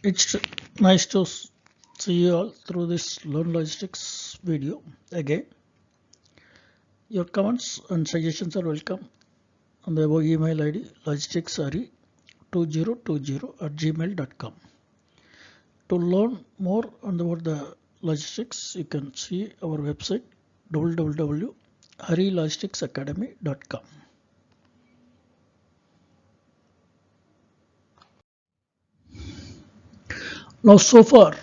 It's nice to see you all through this Learn Logistics video. Again, your comments and suggestions are welcome on the above email ID logisticsari2020@gmail.com. To learn more about the logistics, you can see our website www.harilogisticsacademy.com. Now, so far,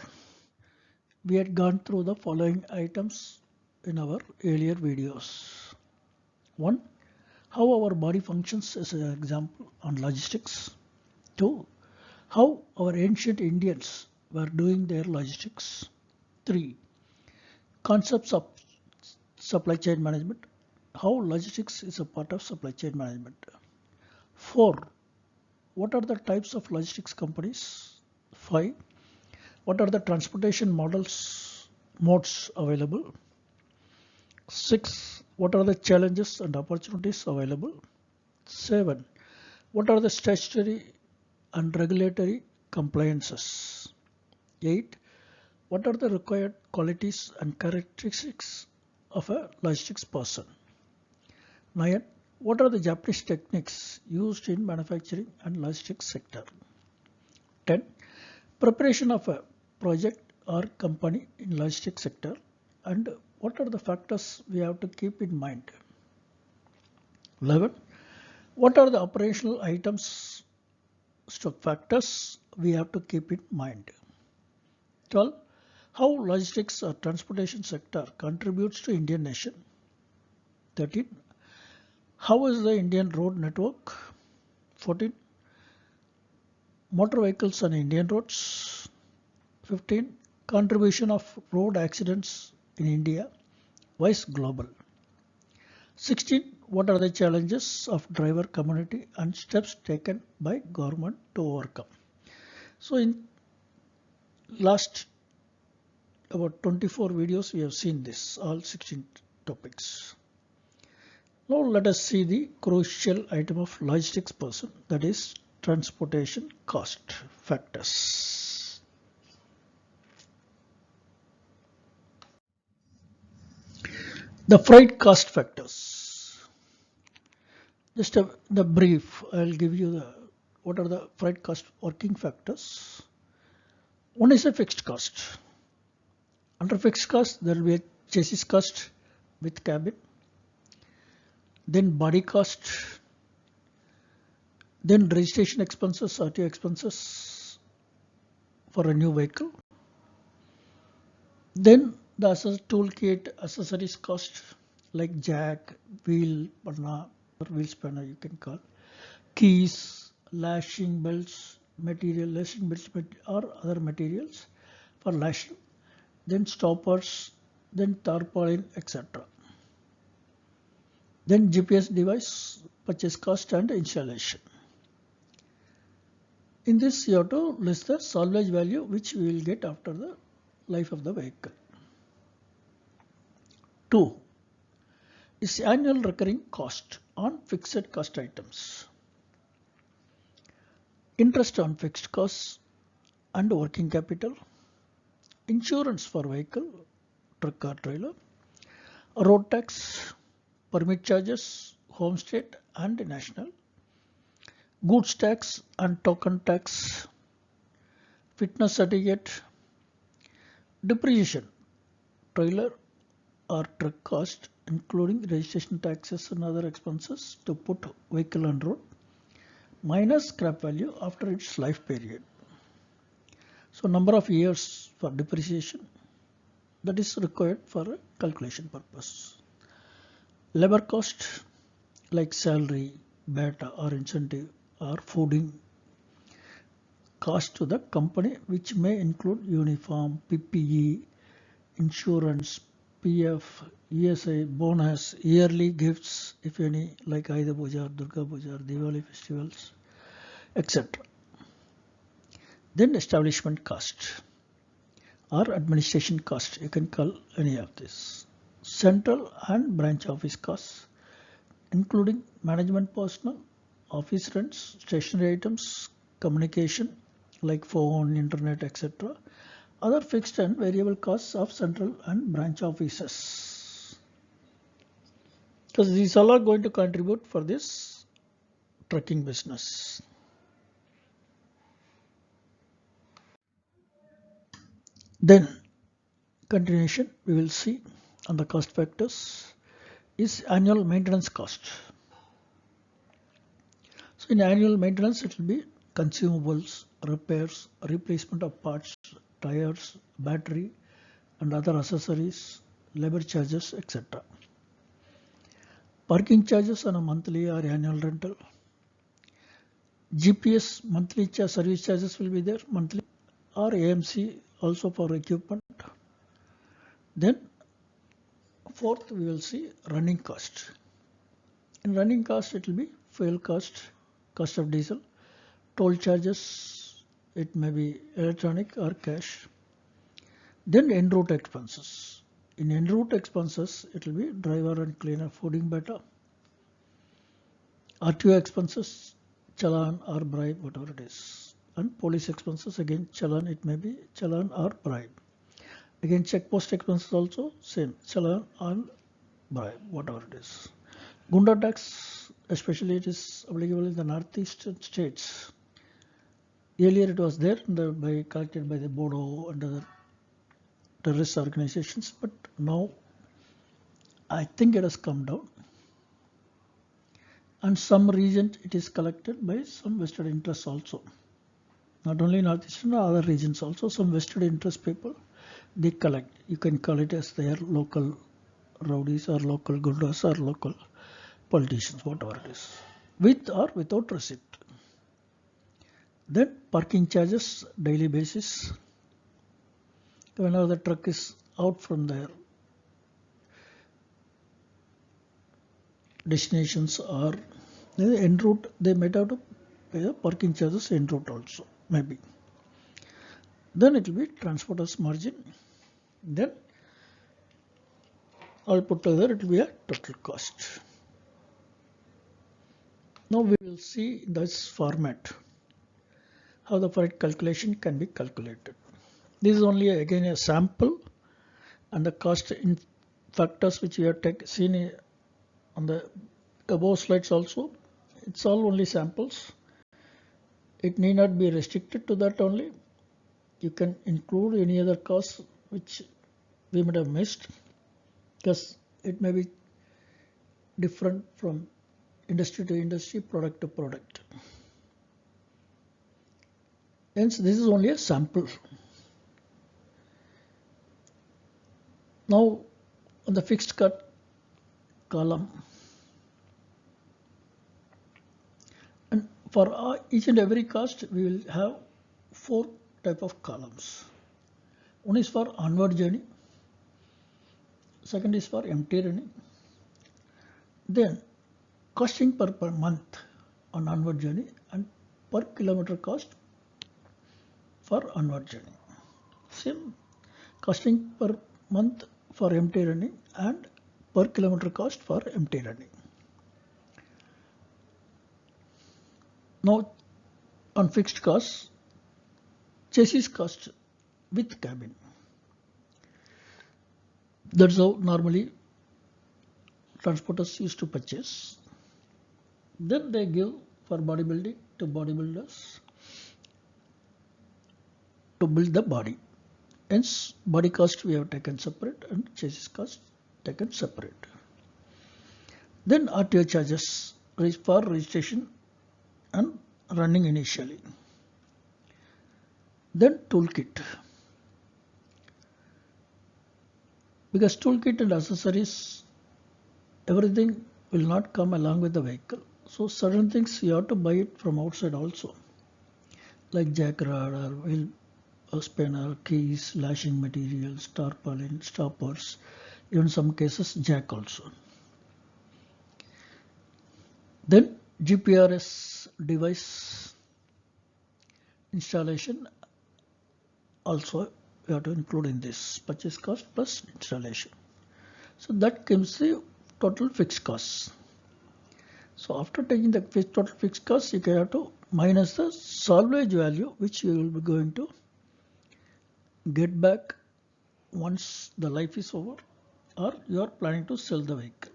we had gone through the following items in our earlier videos. One, how our body functions as an example on logistics. Two, how our ancient Indians were doing their logistics. Three, concepts of supply chain management, how logistics is a part of supply chain management. Four, what are the types of logistics companies? Five, what are the transportation modes available? Six, what are the challenges and opportunities available? Seven, what are the statutory and regulatory compliances? 8. What are the required qualities and characteristics of a logistics person? 9. What are the Japanese techniques used in manufacturing and logistics sector? 10. Preparation of a project or company in logistics sector and what are the factors we have to keep in mind? 11. What are the operational items stock factors we have to keep in mind? 12. How logistics or transportation sector contributes to Indian nation. 13. How is the Indian road network? 14. Motor vehicles on Indian roads. 15. Contribution of road accidents in India. Vice global. 16. What are the challenges of driver community and steps taken by government to overcome? So in last about 24 videos we have seen this, all 16 topics. Now let us see the crucial item of logistics person, that is transportation cost factors. The freight cost factors. Just the brief, I'll give you what are the freight cost working factors. One is a fixed cost. Under fixed cost, there will be a chassis cost with cabin, then body cost, then registration expenses, RTO expenses for a new vehicle, then the toolkit accessories cost like jack, wheel spanner, or wheel spanner you can call, keys, lashing belts, lashing belts or other materials for lashing, then stoppers, then tarpaulin, etc. Then GPS device, purchase cost and installation. In this you have to list the salvage value which we will get after the life of the vehicle. 2 is annual recurring cost on fixed cost items. Interest on fixed costs and working capital, insurance for vehicle, truck or trailer, road tax, permit charges, home state and national, goods tax and token tax, fitness certificate, depreciation, trailer or truck cost including registration taxes and other expenses to put vehicle on road, minus scrap value after its life period. So number of years for depreciation that is required for calculation purpose. Labor cost like salary, beta or incentive or fooding cost to the company which may include uniform, PPE, insurance, PF, ESI, bonus, yearly gifts if any like Ayudha Puja, Durga Puja, Diwali festivals, etc. Then establishment cost or administration cost, you can call any of this. Central and branch office costs including management personnel, office rents, stationery items, communication, like phone, internet, etc. Other fixed and variable costs of central and branch offices. Because these all are going to contribute for this trucking business. Then continuation we will see on the cost factors is annual maintenance cost. So in annual maintenance it will be consumables, repairs, replacement of parts, tires, battery and other accessories, labor charges, etc. Parking charges on a monthly or annual rental. GPS monthly service charges will be there monthly, or AMC also for equipment. Then fourth we will see running cost. In running cost it will be fuel cost, cost of diesel, toll charges, it may be electronic or cash. Then en route expenses. In en route expenses it will be driver and cleaner fooding beta, RTO expenses, challan or bribe, whatever it is. And police expenses, again challan, it may be challan or bribe. Again checkpost expenses also same, challan or bribe, whatever it is. Gunda tax, especially it is applicable in the northeastern states. Earlier it was there collected by the Bodo and other terrorist organizations, but now I think it has come down. And some regions it is collected by some vested interests also. Not only northeastern, other regions also, some vested interest people, they collect. You can call it as their local rowdies or local gundas or local politicians, whatever it is, with or without receipt. Then parking charges, daily basis. Whenever the truck is out from their destinations or en route, they might have to pay the parking charges en route also, maybe. Then it will be transporter's margin. Then all put together it will be a total cost. Now we will see in this format how the freight calculation can be calculated. This is only again a sample, and the cost in factors which we have seen on the above slides also, it's all only samples. It need not be restricted to that only. You can include any other costs which we might have missed, because it may be different from industry to industry, product to product. Hence this is only a sample. Now on the fixed cut column, and for each and every cost we will have 4 type of columns. One is for onward journey, second is for empty running, then costing per month on onward journey and per kilometer cost for onward journey. Same costing per month for empty running and per kilometer cost for empty running. Now on fixed costs, chassis cost with cabin. That's how normally transporters used to purchase. Then they give for bodybuilding to bodybuilders to build the body. Hence body cost we have taken separate and chassis cost taken separate. Then RTO charges for registration and running initially. Then toolkit. Because toolkit and accessories, everything will not come along with the vehicle. So certain things you have to buy it from outside also, like jack rod or wheel spanner, keys, lashing materials, tarpaulin, stoppers, even some cases jack also. Then GPRS device installation also we have to include in this purchase cost plus installation. So that gives the total fixed costs. So after taking the total fixed costs, you can have to minus the salvage value which you will be going to get back once the life is over or you are planning to sell the vehicle.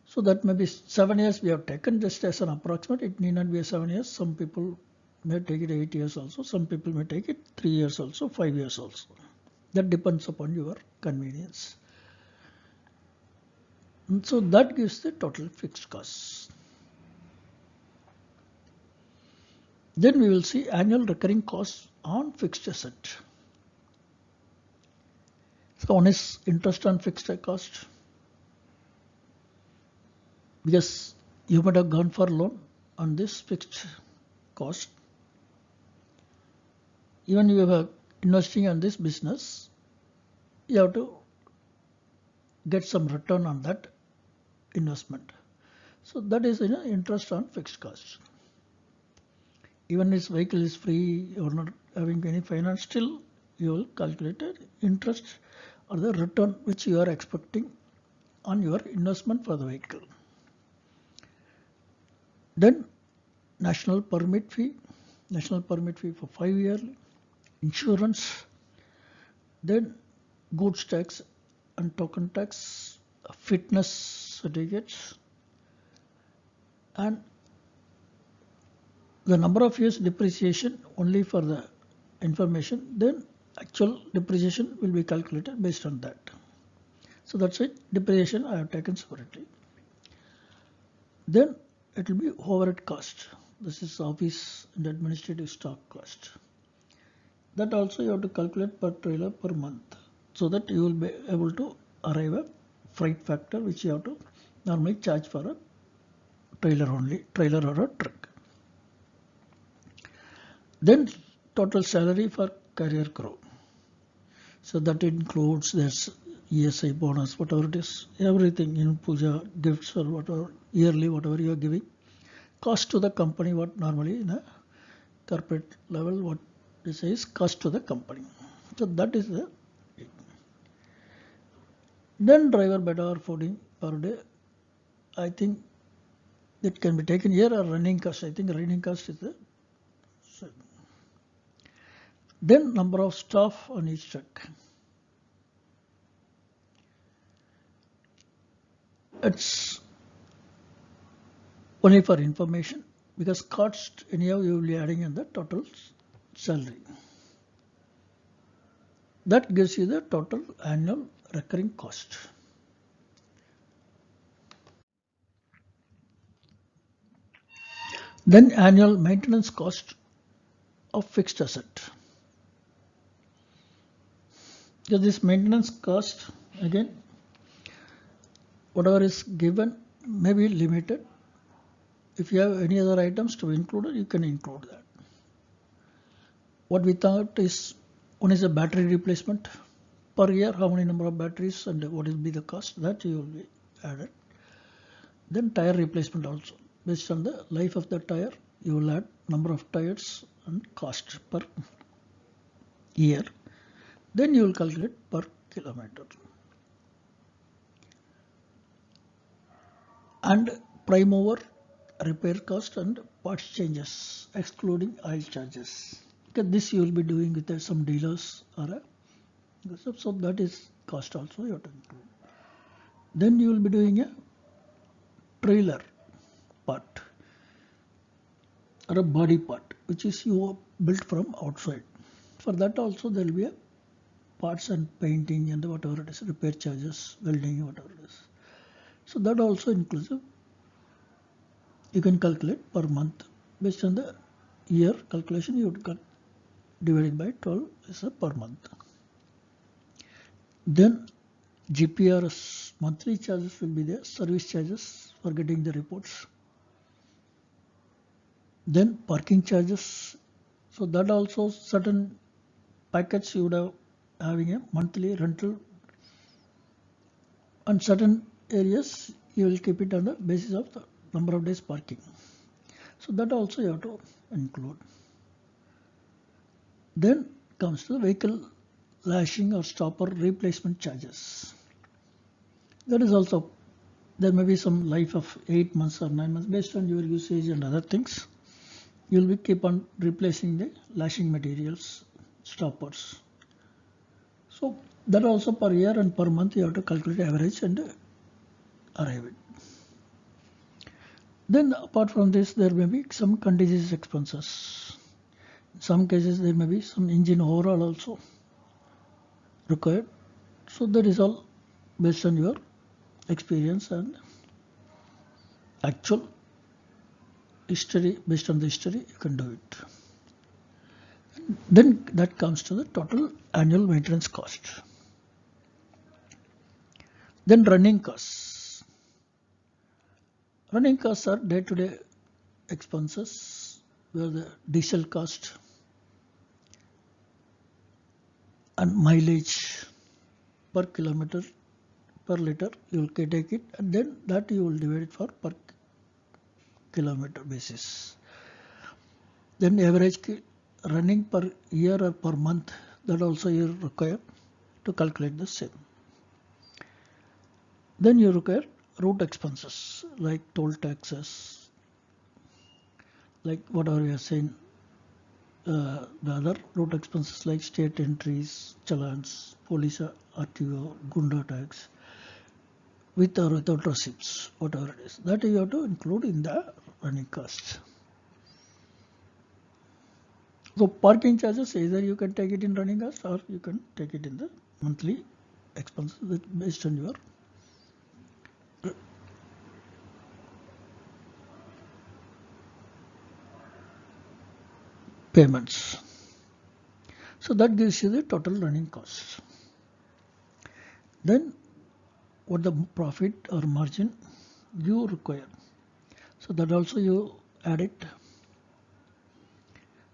So that may be 7 years we have taken just as an approximate. It need not be a 7 years. Some people may take it 8 years also. Some people may take it 3 years also, 5 years also. That depends upon your convenience. And so that gives the total fixed costs. Then we will see annual recurring costs on fixed asset. So one is interest on fixed cost, because you might have gone for loan on this fixed cost. Even you are investing on this business, you have to get some return on that investment. So that is interest on fixed cost. Even this vehicle is free or not having any finance, still you will calculate interest or the return which you are expecting on your investment for the vehicle. Then national permit fee for 5 yearly, insurance, then goods tax and token tax, fitness certificates, and the number of years depreciation only for the information. Then actual depreciation will be calculated based on that. So that's it. Depreciation I have taken separately. Then it will be overhead cost. This is office and administrative staff cost. That also you have to calculate per trailer per month, so that you will be able to arrive at freight factor which you have to normally charge for a trailer or a truck. Then total salary for carrier crew. So that includes this ESI bonus, whatever it is, everything in puja, gifts or whatever, yearly whatever you are giving. Cost to the company, what normally in a corporate level, what they say is cost to the company. So that is the. Then driver bed hour fooding per day. I think it can be taken here or running cost. I think running cost is the. Then number of staff on each truck. It's only for information, because cost anyhow you will be adding in the total salary. That gives you the total annual recurring cost. Then annual maintenance cost of fixed asset. So this maintenance cost, again, whatever is given may be limited. If you have any other items to include, you can include that. What we thought is, one is a battery replacement per year, how many number of batteries and what will be the cost, that you will be added. Then tire replacement also, based on the life of the tire, you will add number of tires and cost per year. Then you will calculate per kilometer. And prime mover, repair cost and parts changes, excluding oil charges. Because this you will be doing with some dealers or a, so that is cost also you have to include. Then you will be doing a trailer part or a body part, which is you built from outside. For that also there will be a parts and painting and whatever it is, repair charges, welding, whatever it is. So that also inclusive. You can calculate per month based on the year calculation. You would divide it by 12 is a per month. Then GPRS monthly charges will be there, service charges for getting the reports. Then parking charges. So that also certain packets you would have having a monthly rental, and certain areas you will keep it on the basis of the number of days parking. So that also you have to include. Then comes the vehicle lashing or stopper replacement charges. That is also There may be some life of 8 months or 9 months based on your usage and other things. You'll be keep on replacing the lashing materials, stoppers. So that also per year and per month you have to calculate average and arrive it. Then apart from this, there may be some contingency expenses. In some cases there may be some engine overhaul also required. So that is all based on your experience and actual history. Based on the history you can do it. Then that comes to the total annual maintenance cost. Then running costs. Running costs are day-to-day expenses where the diesel cost and mileage per kilometer per liter you will take it, and then that you will divide it for per kilometer basis. Then average running per year or per month, that also you require to calculate the same. Then you require route expenses like toll taxes, like whatever we are saying, the other route expenses like state entries, challans, police, RTO, Gunda tax, with or without receipts, whatever it is, that you have to include in the running costs. So parking charges, either you can take it in running costs or you can take it in the monthly expenses based on your payments. So that gives you the total running costs. Then what the profit or margin you require. So that also you add it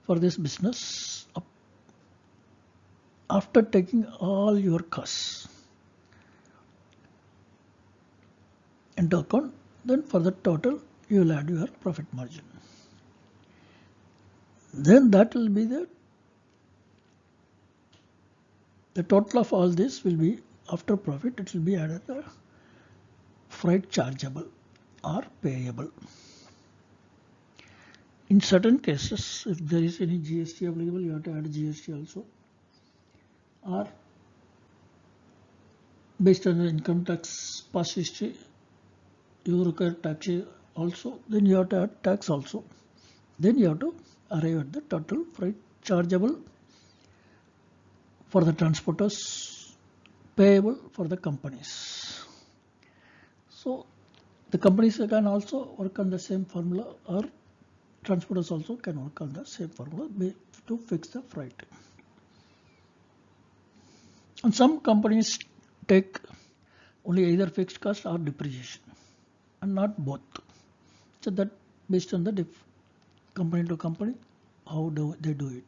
for this business after taking all your costs into account. Then for the total you will add your profit margin. Then that will be the total of all this will be after profit. It will be added the freight chargeable or payable. In certain cases, if there is any GST applicable, you have to add GST also. Or based on the income tax past history, you require tax also. Then you have to add tax also. Then you have to arrive at the total freight chargeable for the transporters, payable for the companies. So the companies can also work on the same formula, or transporters also can work on the same formula to fix the freight. And some companies take only either fixed cost or depreciation, and not both. So that based on the company to company, how do they do it.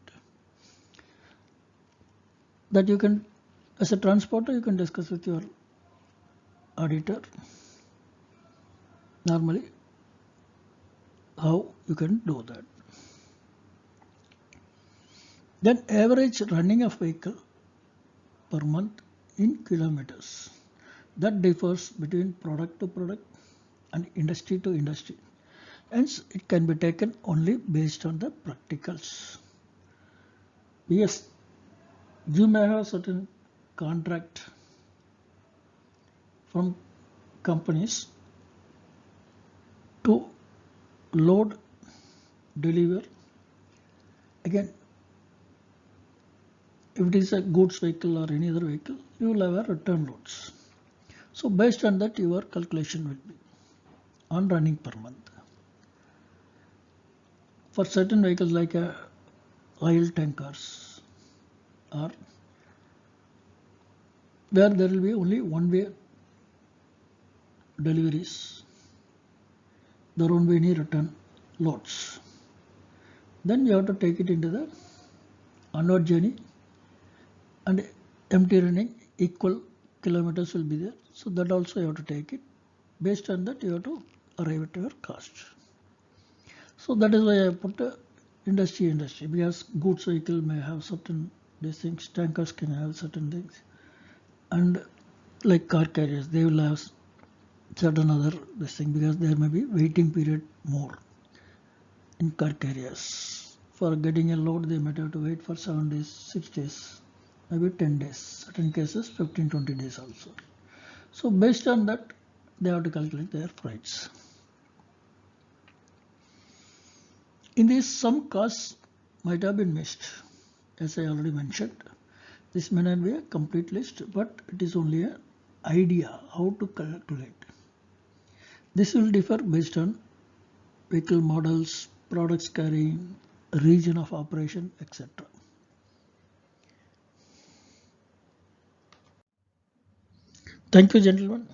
That you can, as a transporter, you can discuss with your auditor normally how you can do that. Then average running of vehicle per month in kilometers. That differs between product to product and industry to industry. Hence, it can be taken only based on the practicals. Yes, you may have certain contract from companies to load, deliver. Again, if it is a goods vehicle or any other vehicle, you will have a return loads. So based on that, your calculation will be on running per month. For certain vehicles like oil tankers, or where there will be only one-way deliveries, there won't be any return loads. Then you have to take it into the onward journey, and empty running equal kilometers will be there. So that also you have to take it. Based on that, you have to arrive at your cost. So that is why I put industry, because goods vehicle may have certain these things, tankers can have certain things, and like car carriers, they will have certain other this thing, because there may be waiting period more in car carriers. For getting a load, they might have to wait for 7 days, 6 days, maybe 10 days, certain cases 15-20 days also. So based on that, they have to calculate their freights. In this, some costs might have been missed. As I already mentioned, this may not be a complete list, but it is only an idea how to calculate. This will differ based on vehicle models, products carrying, region of operation, etc. Thank you, gentlemen.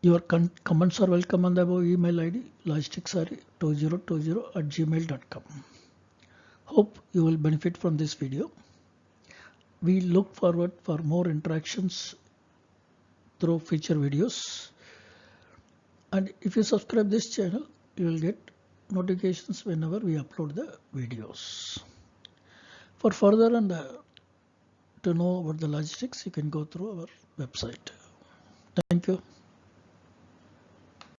Your comments are welcome on the above email ID logisticsari2020@gmail.com. Hope you will benefit from this video. We look forward for more interactions through future videos. And if you subscribe this channel, you will get notifications whenever we upload the videos. For further and to know about the logistics, you can go through our website. Thank you.